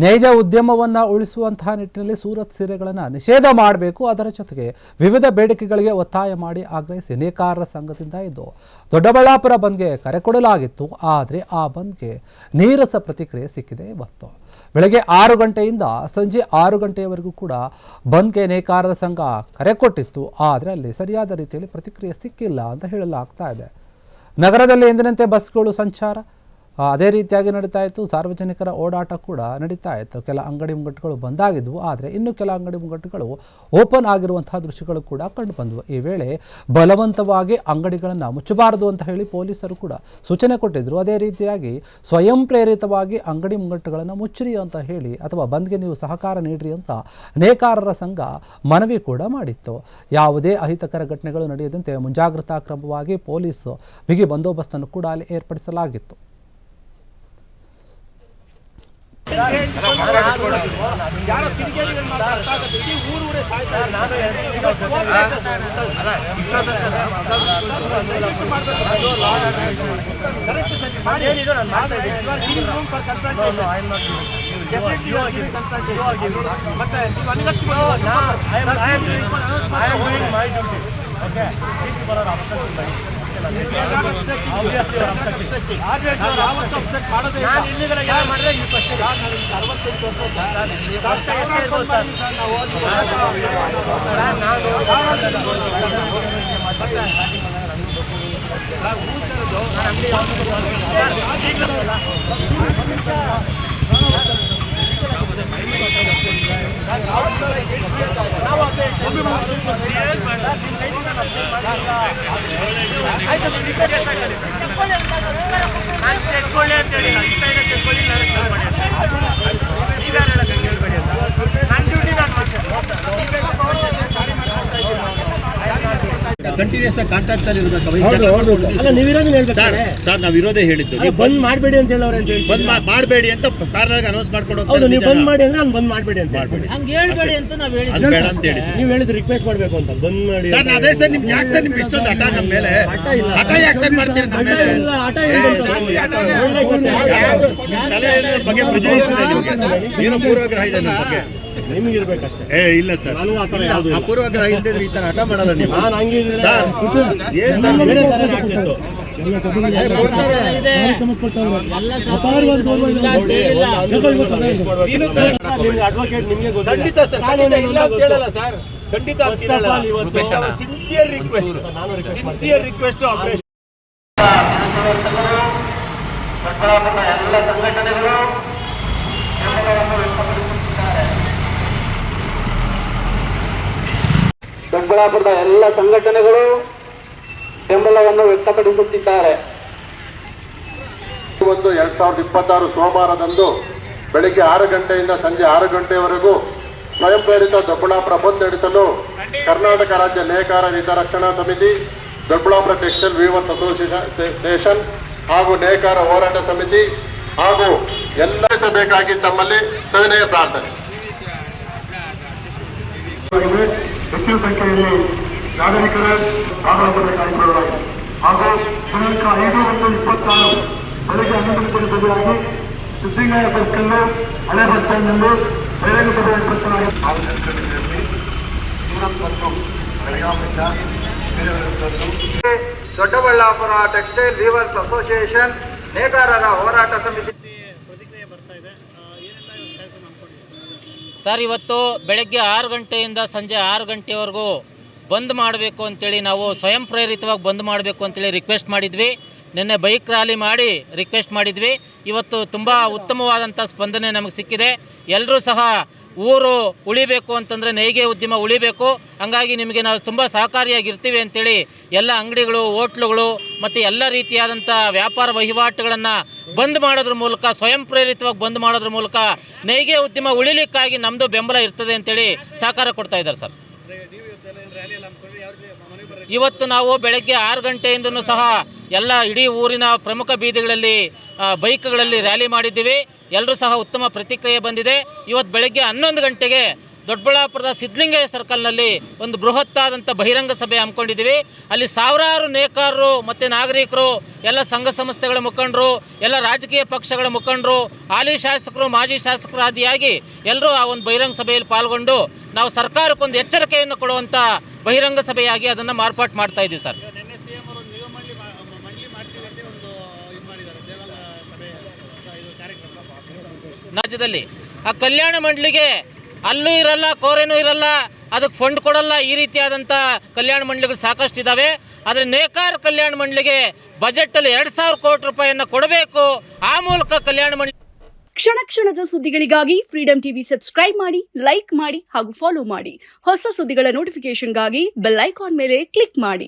ನೈಜ ಉದ್ಯಮವನ್ನು ಉಳಿಸುವಂತಹ ನಿಟ್ಟಿನಲ್ಲಿ ಸೂರತ್ ಸೀರೆಗಳನ್ನು ನಿಷೇಧ ಮಾಡಬೇಕು. ಅದರ ಜೊತೆಗೆ ವಿವಿಧ ಬೇಡಿಕೆಗಳಿಗೆ ಒತ್ತಾಯ ಮಾಡಿ ಆಗ್ರಹಿಸಿ ನೇಕಾರರ ಸಂಘದಿಂದ ಇದು ದೊಡ್ಡಬಳ್ಳಾಪುರ ಬಂದ್ಗೆ ಕರೆ ಕೊಡಲಾಗಿತ್ತು. ಆದರೆ ಆ ಬಂದ್ಗೆ ನೀರಸ ಪ್ರತಿಕ್ರಿಯೆ ಸಿಕ್ಕಿದೆ. ಇವತ್ತು ಬೆಳಗ್ಗೆ 6 ಗಂಟೆಯಿಂದ ಸಂಜೆ 6 ಗಂಟೆಯವರೆಗೂ ಕೂಡ ಬಂದ್ಗೆ ನೇಕಾರರ ಸಂಘ ಕರೆ ಕೊಟ್ಟಿತ್ತು. ಆದರೆ ಅಲ್ಲಿ ಸರಿಯಾದ ರೀತಿಯಲ್ಲಿ ಪ್ರತಿಕ್ರಿಯೆ ಸಿಕ್ಕಿಲ್ಲ ಅಂತ ಹೇಳಲಾಗ್ತಾ ಇದೆ. ನಗರದಲ್ಲಿ ಎಂದಿನಂತೆ ಬಸ್ಗಳು ಸಂಚಾರ ಅದೇ ರೀತಿಯಾಗಿ ನಡೀತಾ ಇತ್ತು. ಸಾರ್ವಜನಿಕರ ಓಡಾಟ ಕೂಡ ನಡೀತಾ ಇತ್ತು. ಕೆಲ ಅಂಗಡಿ ಮುಂಗಟ್ಟುಗಳು ಬಂದಾಗಿದ್ವು, ಆದರೆ ಇನ್ನು ಕೆಲ ಅಂಗಡಿ ಮುಂಗಟ್ಟುಗಳು ಓಪನ್ ಆಗಿರುವಂತಹ ದೃಶ್ಯಗಳು ಕೂಡ ಕಂಡು ಬಂದವು. ಈ ವೇಳೆ ಬಲವಂತವಾಗಿ ಅಂಗಡಿಗಳನ್ನು ಮುಚ್ಚಬಾರದು ಅಂತ ಹೇಳಿ ಪೊಲೀಸರು ಕೂಡ ಸೂಚನೆ ಕೊಟ್ಟಿದ್ದರು. ಅದೇ ರೀತಿಯಾಗಿ ಸ್ವಯಂ ಪ್ರೇರಿತವಾಗಿ ಅಂಗಡಿ ಮುಂಗಟ್ಟುಗಳನ್ನು ಮುಚ್ಚಿರಿ ಅಂತ ಹೇಳಿ ಅಥವಾ ಬಂದ್ಗೆ ನೀವು ಸಹಕಾರ ನೀಡ್ರಿ ಅಂತ ನೇಕಾರರ ಸಂಘ ಮನವಿ ಕೂಡ ಮಾಡಿತ್ತು. ಯಾವುದೇ ಅಹಿತಕರ ಘಟನೆಗಳು ನಡೆಯದಂತೆ ಮುಂಜಾಗ್ರತಾ ಕ್ರಮವಾಗಿ ಪೊಲೀಸ್ ಬಿಗಿ ಬಂದೋಬಸ್ತನ್ನು ಕೂಡ ಅಲ್ಲಿ ಏರ್ಪಡಿಸಲಾಗಿತ್ತು. ಕಂಟಿನ್ಯೂಸ್ ಕಾಂಟ್ಯಾಕ್ಟ್ ಅಲ್ಲಿ ಇರಬೇಕು. ಸರ್ ನಾವು ಇರೋದೇ ಹೇಳಿದ್ದು ಬಂದ್ ಮಾಡಬೇಡಿ ಅಂತ ಹೇಳೋರು ಅಂತ ಹೇಳಿ ಬಂದ್ ಮಾಡಬೇಡಿ ಅಂತ ಕಾರಣಕ್ಕೆ ಅನೌನ್ಸ್ ಮಾಡ್ಕೊಂಡು ಹೌದು. ನೀವು ಬಂದ್ ಮಾಡಿ ಅಂದ್ರೆ ನಾನು ಬಂದ್ ಮಾಡಬೇಡಿ ಅಂತ ಹಂಗೆ ಹೇಳ್ಬೇಡಿ ಅಂತ ನಾವು ಹೇಳಿದ್ವಿ. ಅದು ಬೇಡ ಅಂತ ಹೇಳಿ ನೀವು ಹೇಳಿದ್ರೆ ರಿಕ್ವೆಸ್ಟ್ ಮಾಡಬೇಕು ಅಂತ ಬಂದ್ ಮಾಡಿ ಸರ್. ಅದೇ ಸರ್ ನಿಮ್ಗೆ ಯಾಕೆ ಸರ್ ನಿಮ್ಗೆ ಇಷ್ಟೊಂದು ಹಠ ನಮ್ಮ ಮೇಲೆ? ಹಠ ಯಾಕೆ ಸರ್ ಮಾಡ್ತೀರಿ ನಮ್ಮ ಮೇಲೆ? ಇಲ್ಲ ಆಟ ಏನು ತಲೆ ಬಗ್ಗೆ ಪ್ರಜ್ವಲಿಸಿದೆ ನಿಮಗೆ, ಏನೋ ಪೂರ್ವಗ್ರಹ ಇದೆ ನಿಮ್ಮ ಬಗ್ಗೆ ನಿಮ್ಗೆ ಇರ್ಬೇಕಷ್ಟೇ. ಇಲ್ಲ ಸರ್, ನಾನು ಆ ಥರ ಯಾವುದು ಪೂರ್ವಗ್ರಹ ಇಲ್ಲದಿದ್ರೆ ಈ ತರ ಹಠ ಮಾಡಲ್ಲ ನೀವು. ನಾನು ಹಂಗಿದ್ರೆ ಏನ್ ಸರ್ ಬೇರೆ ಥರ ಆಗ್ತಿತ್ತು. ಅಡ್ವೊಕೇಟ್ ನಿಮ್ಗೆ ಖಂಡಿತ ಸರ್, ಖಂಡಿತ ಇಲ್ಲ ಅಂತ ಹೇಳಲ್ಲ ಸರ್, ಖಂಡಿತ ಸಿನ್ಸಿಯರ್ ರಿಕ್ವೆಸ್ಟ್ ಆಪರೇಷನ್ ಎಲ್ಲ ಸಂಘಟನೆಗಳು ದೊಡ್ಡಬಳ್ಳಾಪುರದ ಎಲ್ಲ ಸಂಘಟನೆಗಳು ಬೆಂಬಲವನ್ನು ವ್ಯಕ್ತಪಡಿಸುತ್ತಿದ್ದಾರೆ. 2026 ಸೋಮವಾರದಂದು ಬೆಳಿಗ್ಗೆ 6 ಗಂಟೆಯಿಂದ ಸಂಜೆ 6 ಗಂಟೆಯವರೆಗೂ ಸ್ವಯಂ ಪ್ರೇರಿತ ದೊಡ್ಡಬಳ್ಳಾಪುರ ಬಂದ್ ನಡೆಸಲು ಕರ್ನಾಟಕ ರಾಜ್ಯ ನೇಕಾರ ಹಿತರಕ್ಷಣಾ ಸಮಿತಿ, ದೊಡ್ಡಬಳ್ಳಾಪುರ ಟೆಕ್ಸ್ಟೈಲ್ ವೀವರ್ಸ್ ಅಸೋಸಿಯೇಷನ್ ಹಾಗೂ ನೇಕಾರ ಹೋರಾಟ ಸಮಿತಿ ಹಾಗೂ ಎಲ್ಲ ಬೇಕಾಗಿ ತಮ್ಮಲ್ಲಿ ಸವಿನಯ ಪ್ರಾರ್ಥನೆ. ಹೆಚ್ಚಿನ ಸಂಖ್ಯೆಯಲ್ಲಿ ನಾಗರಿಕರ ಆಡಳಿತದ ಕಾರ್ಯಕ್ರಮಗಳಾಗಿದೆ ಹಾಗೂ ದಿನಾಂಕ 5/1/26 ಬೆಳಗ್ಗೆ 11 ಗಂಟೆ ಸಭೆಯಾಗಿ ಸಿದ್ಧಿಂಗಾಯ ಸರ್ಕಲ್ಲು ಹಳೆ ಬಸ್ ಸ್ಟ್ಯಾಂಡ್ನಲ್ಲಿ ಬಹಿರಂಗ ಸಭೆ ಏರ್ಪಡಿಸಲಾಗಿದೆ. ದೊಡ್ಡಬಳ್ಳಾಪುರ ಟೆಕ್ಸ್ಟೈಲ್ ವೀವರ್ಸ್ ಅಸೋಸಿಯೇಷನ್ ನೇಕಾರರ ಹೋರಾಟ ಸಮಿತಿ ಸರ್, ಇವತ್ತು ಬೆಳಗ್ಗೆ 6 ಗಂಟೆಯಿಂದ ಸಂಜೆ 6 ಗಂಟೆವರೆಗೂ ಬಂದ್ ಮಾಡಬೇಕು ಅಂತೇಳಿ ನಾವು ಸ್ವಯಂ ಪ್ರೇರಿತವಾಗಿ ಬಂದ್ ಮಾಡಬೇಕು ಅಂತೇಳಿ ರಿಕ್ವೆಸ್ಟ್ ಮಾಡಿದ್ವಿ. ನಿನ್ನೆ ಬೈಕ್ ರ್ಯಾಲಿ ಮಾಡಿ ರಿಕ್ವೆಸ್ಟ್ ಮಾಡಿದ್ವಿ. ಇವತ್ತು ತುಂಬ ಉತ್ತಮವಾದಂಥ ಸ್ಪಂದನೆ ನಮಗೆ ಸಿಕ್ಕಿದೆ. ಎಲ್ಲರೂ ಸಹ ಊರು ಉಳಿಬೇಕು ಅಂತಂದರೆ ನೇಯ್ಗೆ ಉದ್ಯಮ ಉಳಿಬೇಕು, ಹಂಗಾಗಿ ನಿಮಗೆ ನಾವು ತುಂಬ ಸಹಕಾರಿಯಾಗಿರ್ತೀವಿ ಅಂತೇಳಿ ಎಲ್ಲ ಅಂಗಡಿಗಳು, ಹೋಟ್ಲುಗಳು ಮತ್ತು ಎಲ್ಲ ರೀತಿಯಾದಂಥ ವ್ಯಾಪಾರ ವಹಿವಾಟುಗಳನ್ನು ಬಂದ್ ಮಾಡೋದ್ರ ಮೂಲಕ, ಸ್ವಯಂ ಪ್ರೇರಿತವಾಗಿ ಬಂದ್ ಮಾಡೋದ್ರ ಮೂಲಕ ನೇಯ್ಗೆ ಉದ್ಯಮ ಉಳಿಲಿಕ್ಕಾಗಿ ನಮ್ಮದು ಬೆಂಬಲ ಇರ್ತದೆ ಅಂತೇಳಿ ಸಹಕಾರ ಕೊಡ್ತಾ ಇದ್ದಾರೆ ಸರ್. ಇವತ್ತು ನಾವು ಬೆಳಗ್ಗೆ 6 ಗಂಟೆಯಿಂದನೂ ಸಹ ಎಲ್ಲ ಇಡೀ ಊರಿನ ಪ್ರಮುಖ ಬೀದಿಗಳಲ್ಲಿ ಬೈಕ್ಗಳಲ್ಲಿ ರ್ಯಾಲಿ ಮಾಡಿದ್ದೀವಿ. ಎಲ್ಲರೂ ಸಹ ಉತ್ತಮ ಪ್ರತಿಕ್ರಿಯೆ ಬಂದಿದೆ. ಇವತ್ತು ಬೆಳಗ್ಗೆ 11 ಗಂಟೆಗೆ ದೊಡ್ಡಬಳ್ಳಾಪುರದ ಸಿದ್ಧಲಿಂಗಯ್ಯ ಸರ್ಕಲ್ನಲ್ಲಿ ಒಂದು ಬೃಹತ್ತಾದಂಥ ಬಹಿರಂಗ ಸಭೆ ಹಮ್ಮಿಕೊಂಡಿದ್ದೀವಿ. ಅಲ್ಲಿ ಸಾವಿರಾರು ನೇಕಾರರು ಮತ್ತು ನಾಗರಿಕರು, ಎಲ್ಲ ಸಂಘ ಸಂಸ್ಥೆಗಳ ಮುಖಂಡರು, ಎಲ್ಲ ರಾಜಕೀಯ ಪಕ್ಷಗಳ ಮುಖಂಡರು, ಹಾಲಿ ಶಾಸಕರು, ಮಾಜಿ ಶಾಸಕರು ಆದಿಯಾಗಿ ಎಲ್ಲರೂ ಆ ಒಂದು ಬಹಿರಂಗ ಸಭೆಯಲ್ಲಿ ಪಾಲ್ಗೊಂಡು ನಾವು ಸರ್ಕಾರಕ್ಕೊಂದು ಎಚ್ಚರಿಕೆಯನ್ನು ಕೊಡುವಂಥ ಬಹಿರಂಗ ಸಭೆಯಾಗಿ ಅದನ್ನು ಮಾರ್ಪಾಟು ಮಾಡ್ತಾ ಇದ್ದೀವಿ ಸರ್. ರಾಜ್ಯದಲ್ಲಿ ಆ ಕಲ್ಯಾಣ ಮಂಡಳಿಗೆ ಅಲ್ಲೂ ಇರಲ್ಲ, ಕೋರೆನೂ ಇರಲ್ಲ, ಅದಕ್ಕೆ ಫಂಡ್ ಕೊಡಲ್ಲ. ಈ ರೀತಿಯಾದಂಥ ಕಲ್ಯಾಣ ಮಂಡಳಿಗಳು ಸಾಕಷ್ಟು ಇದ್ದಾವೆ. ಆದರೆ ನೇಕಾರ ಕಲ್ಯಾಣ ಮಂಡಳಿಗೆ ಬಜೆಟಲ್ಲಿ 2,000 ಕೋಟಿ ರೂಪಾಯಿಯನ್ನು ಕೊಡಬೇಕು. ಆ ಮೂಲಕ ಕಲ್ಯಾಣ ಮಂಡಳಿ ಕ್ಷಣ ಕ್ಷಣದ ಸುದ್ದಿಗಳಿಗಾಗಿ ಫ್ರೀಡಂ ಟಿವಿ ಸಬ್ಸ್ಕ್ರೈಬ್ ಮಾಡಿ, ಲೈಕ್ ಮಾಡಿ ಹಾಗೂ ಫಾಲೋ ಮಾಡಿ. ಹೊಸ ಸುದ್ದಿಗಳ ನೋಟಿಫಿಕೇಶನ್ಗಾಗಿ ಬೆಲ್ ಐಕಾನ್ ಮೇಲೆ ಕ್ಲಿಕ್ ಮಾಡಿ.